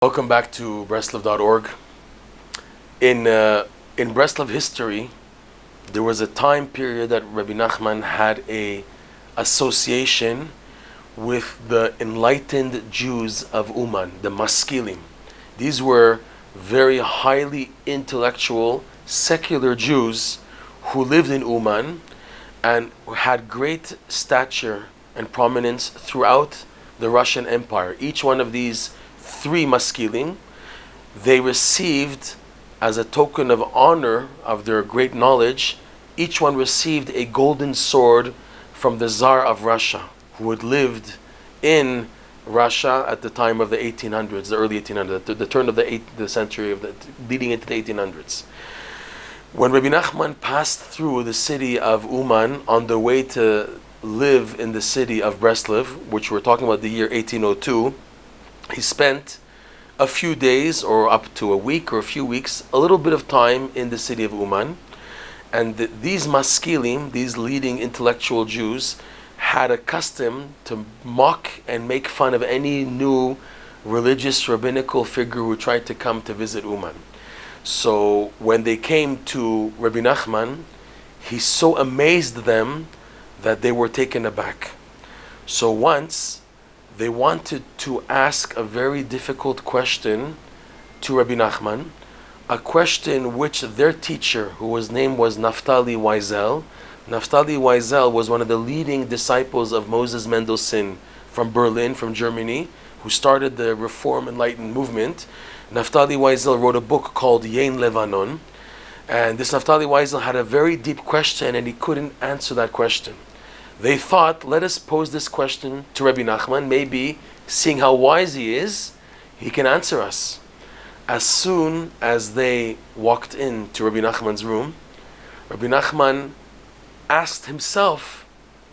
Welcome back to Breslov.org. In Breslov history, there was a time period that Rebbe Nachman had a association with the enlightened Jews of Uman, the Maskilim. These were very highly intellectual, secular Jews who lived in Uman and had great stature and prominence throughout the Russian Empire. Each one of these three maskilim, they received, as a token of honor of their great knowledge, each one received a golden sword from the Tsar of Russia, who had lived in Russia at the time of the 1800s, the early 1800s, the turn of the century, leading into the 1800s. When Rebbe Nachman passed through the city of Uman on the way to live in the city of Breslov, which we're talking about the year 1802, he spent a few days or up to a week or a few weeks, a little bit of time in the city of Uman. And these maskilim, these leading intellectual Jews, had a custom to mock and make fun of any new religious rabbinical figure who tried to come to visit Uman. So when they came to Rebbe Nachman, he so amazed them that they were taken aback. So once they wanted to ask a very difficult question to Rebbe Nachman, a question which their teacher, whose name was Naftali Weisel. Naftali Weisel was one of the leading disciples of Moses Mendelssohn from Berlin, from Germany, who started the Reform Enlightened movement. Naftali Weisel wrote a book called Yein Levanon, and this Naftali Weisel had a very deep question and he couldn't answer that question. They thought, let us pose this question to Rebbe Nachman. Maybe, seeing how wise he is, he can answer us. As soon as they walked into Rebbe Nachman's room, Rebbe Nachman asked himself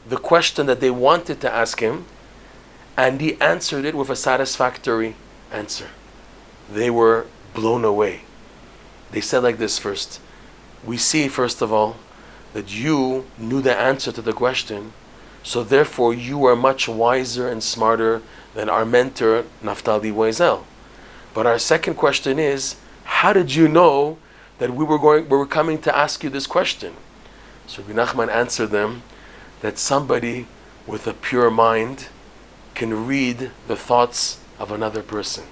the question that they wanted to ask him, and he answered it with a satisfactory answer. They were blown away. They said like this first: we see, first of all, that you knew the answer to the question, so therefore you are much wiser and smarter than our mentor, Naftali Weisel. But our second question is, how did you know that we were coming to ask you this question? So Rebbe Nachman answered them that somebody with a pure mind can read the thoughts of another person.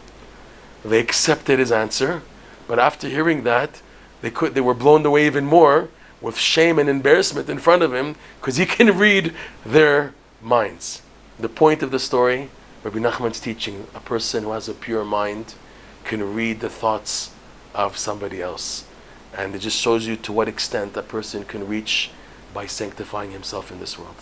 They accepted his answer, but after hearing that, they were blown away even more, with shame and embarrassment in front of him, because he can read their minds. The point of the story, Rebbe Nachman's teaching, a person who has a pure mind can read the thoughts of somebody else. And it just shows you to what extent a person can reach by sanctifying himself in this world.